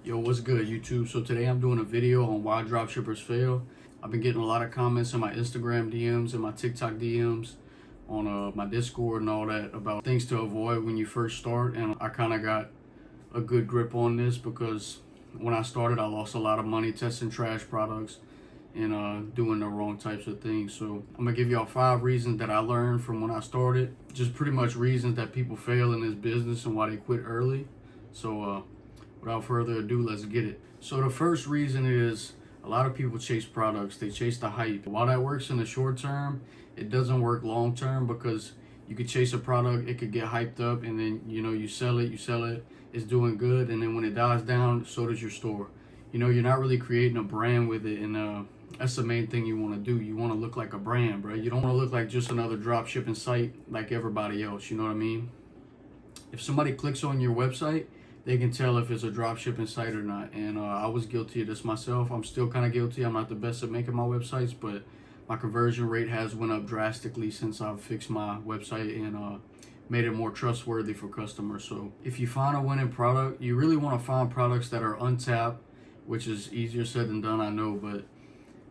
Yo, what's good, YouTube? So today I'm doing a video on why dropshippers fail. I've been getting a lot of comments in my Instagram DMs and my TikTok DMs on my Discord and all that about things to avoid when you first start. And I kind of got a good grip on this because when I started, I lost a lot of money testing trash products and doing the wrong types of things. So I'm gonna give y'all 5 reasons that I learned from when I started. Just pretty much reasons that people fail in this business and why they quit early. So without further ado, let's get it. So the first reason is a lot of people chase products. They chase the hype. While that works in the short term, it doesn't work long term because you could chase a product, it could get hyped up, and then you sell it, it's doing good, and then when it dies down, so does your store. You're not really creating a brand with it, and that's the main thing you want to do. You want to look like a brand, bro. You don't want to look like just another drop shipping site like everybody else. You know what I mean? If somebody clicks on your website, they can tell if it's a drop shipping site or not. And I was guilty of this myself. I'm still kind of guilty. I'm not the best at making my websites, but my conversion rate has went up drastically since I've fixed my website and made it more trustworthy for customers. So if you find a winning product, you really want to find products that are untapped, which is easier said than done, I know, but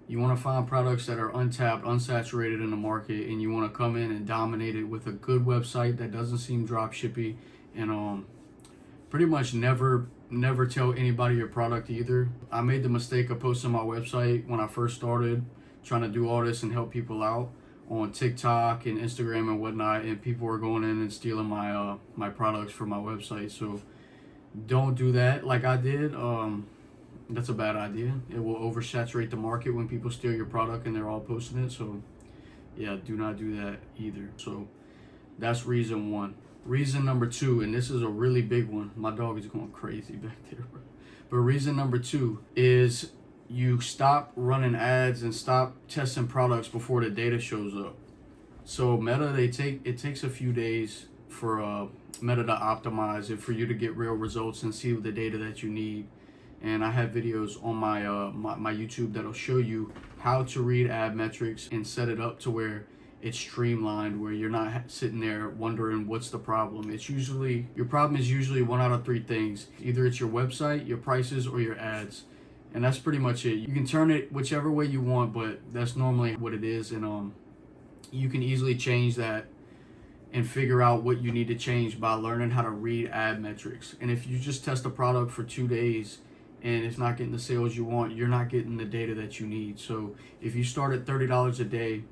you want to find products that are untapped, unsaturated in the market, and you want to come in and dominate it with a good website that doesn't seem drop shippy, and pretty much never tell anybody your product either. I made the mistake of posting my website when I first started trying to do all this and help people out on TikTok and Instagram and whatnot, and people were going in and stealing my products from my website. So don't do that like I did. That's a bad idea. It will oversaturate the market when people steal your product and they're all posting it. So yeah, do not do that either. So that's reason 1. Reason number 2, and this is a really big one. My dog is going crazy back there, bro. But reason number 2 is you stop running ads and stop testing products before the data shows up. So Meta, it takes a few days for Meta to optimize it for you to get real results and see the data that you need. And I have videos on my YouTube that'll show you how to read ad metrics and set it up to where it's streamlined, where you're not sitting there wondering what's the problem. Your problem is usually 1 out of 3 things. Either it's your website, your prices, or your ads. And that's pretty much it. You can turn it whichever way you want, but that's normally what it is. And you can easily change that and figure out what you need to change by learning how to read ad metrics. And if you just test a product for 2 days and it's not getting the sales you want, you're not getting the data that you need. So if you start at $30 a day,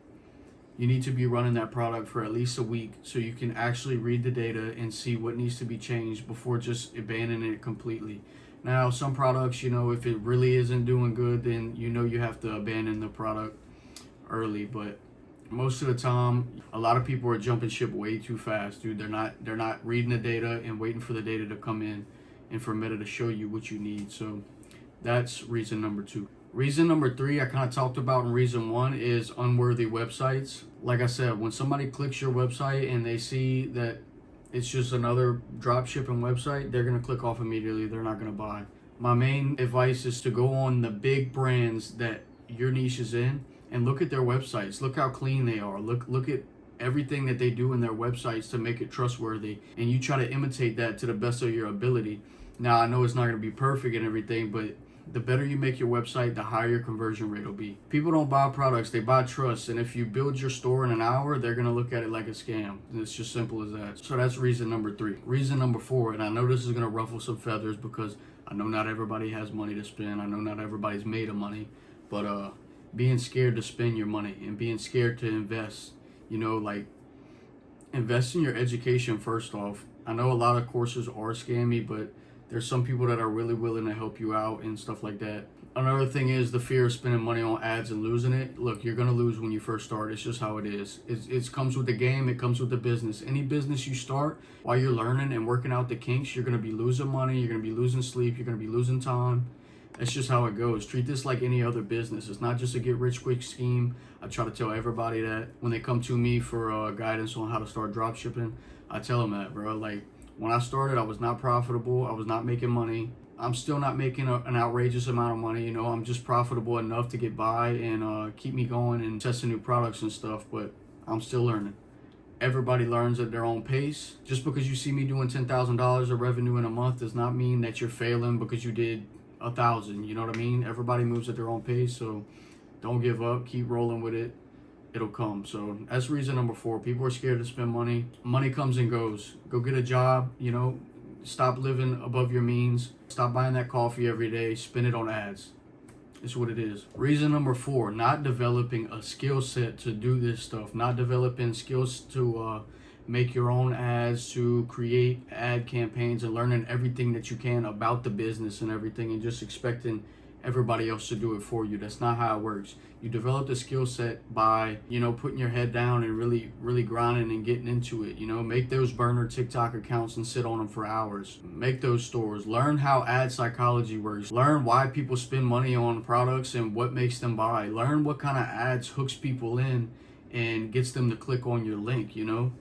you need to be running that product for at least a week so you can actually read the data and see what needs to be changed before just abandoning it completely. Now, some products, if it really isn't doing good, then you have to abandon the product early. But most of the time, a lot of people are jumping ship way too fast, dude. They're not reading the data and waiting for the data to come in and for Meta to show you what you need. So that's reason number 2. Reason number 3 I kind of talked about in reason 1 is unworthy websites. Like I said, when somebody clicks your website and they see that it's just another drop shipping website, they're going to click off immediately. They're not going to buy. My main advice is to go on the big brands that your niche is in and look at their websites. Look how clean they are. Look at everything that they do in their websites to make it trustworthy, and you try to imitate that to the best of your ability. Now, I know it's not going to be perfect and everything, but the better you make your website, the higher your conversion rate will be. People don't buy products, they buy trust. And if you build your store in an hour, they're gonna look at it like a scam. And it's just simple as that. So that's reason number 3. Reason number 4, and I know this is gonna ruffle some feathers because I know not everybody has money to spend. I know not everybody's made of money, but being scared to spend your money and being scared to invest, like invest in your education first off. I know a lot of courses are scammy, but there's some people that are really willing to help you out and stuff like that. Another thing is the fear of spending money on ads and losing it. Look, you're going to lose when you first start. It's just how it is. It comes with the game. It comes with the business. Any business you start while you're learning and working out the kinks, you're going to be losing money. You're going to be losing sleep. You're going to be losing time. That's just how it goes. Treat this like any other business. It's not just a get-rich-quick scheme. I try to tell everybody that when they come to me for guidance on how to start drop shipping. I tell them that, bro. Like, when I started, I was not profitable. I was not making money. I'm still not making an outrageous amount of money. I'm just profitable enough to get by and keep me going and testing new products and stuff, but I'm still learning. everybody learns at their own pace. Just because you see me doing $10,000 of revenue in a month does not mean that you're failing because you did 1,000. You know what I mean? Everybody moves at their own pace, so don't give up. Keep rolling with it. It'll come. So that's reason number 4. People are scared to spend money. Money comes and goes. Go get a job. You know, stop living above your means. Stop buying that coffee every day. Spend it on ads. It's what it is. Reason number 4, not developing a skill set to do this stuff. Not developing skills to make your own ads, to create ad campaigns, and learning everything that you can about the business and everything, and just expecting everybody else to do it for you. That's not how it works. You develop the skill set by, you know, putting your head down and really grinding and getting into it. You know, make those burner TikTok accounts and sit on them for hours. Make those stores. Learn how ad psychology works. Learn why people spend money on products and what makes them buy. Learn what kind of ads hooks people in and gets them to click on your link. You know,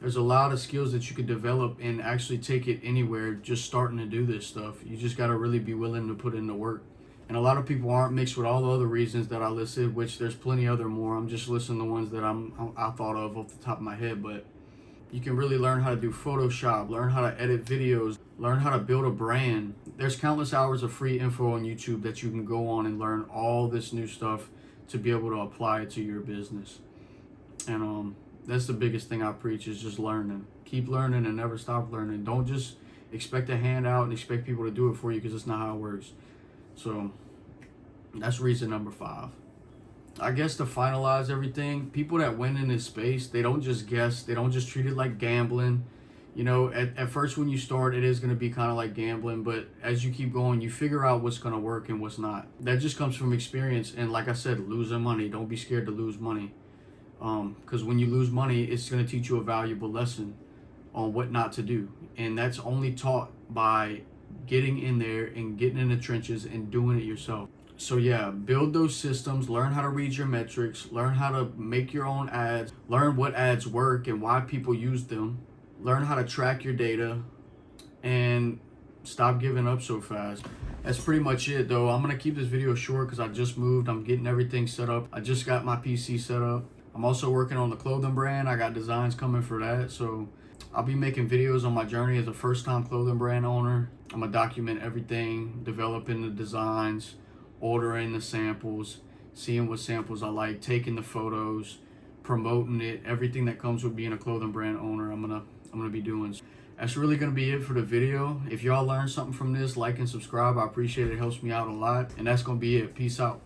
there's a lot of skills that you could develop and actually take it anywhere just starting to do this stuff. You just got to really be willing to put in the work. And a lot of people aren't, mixed with all the other reasons that I listed, which there's plenty other more. I'm just listing the ones that I thought of off the top of my head. But you can really learn how to do Photoshop, learn how to edit videos, learn how to build a brand. There's countless hours of free info on YouTube that you can go on and learn all this new stuff to be able to apply it to your business. And that's the biggest thing I preach, is just learning. Keep learning and never stop learning. Don't just expect a handout and expect people to do it for you, because that's not how it works. So that's reason number 5. I guess to finalize everything, people that win in this space, they don't just guess. They don't just treat it like gambling. You know, at first when you start, it is going to be kind of like gambling. But as you keep going, you figure out what's going to work and what's not. That just comes from experience. And like I said, losing money. Don't be scared to lose money. Because when you lose money, it's going to teach you a valuable lesson on what not to do. And that's only taught by getting in there and getting in the trenches and doing it yourself. So yeah, build those systems, learn how to read your metrics, learn how to make your own ads, learn what ads work and why people use them, learn how to track your data, and stop giving up so fast. That's pretty much it though. I'm gonna keep this video short because I just moved. I'm getting everything set up. I just got my PC set up. I'm also working on the clothing brand. I got designs coming for that. So I'll be making videos on my journey as a first-time clothing brand owner. I'm gonna document everything, developing the designs, ordering the samples, seeing what samples I like, taking the photos, promoting it, everything that comes with being a clothing brand owner. I'm gonna be doing. That's really gonna be it for the video. If y'all learned something from this, like and subscribe. I appreciate it. It helps me out a lot. And that's gonna be it. Peace out.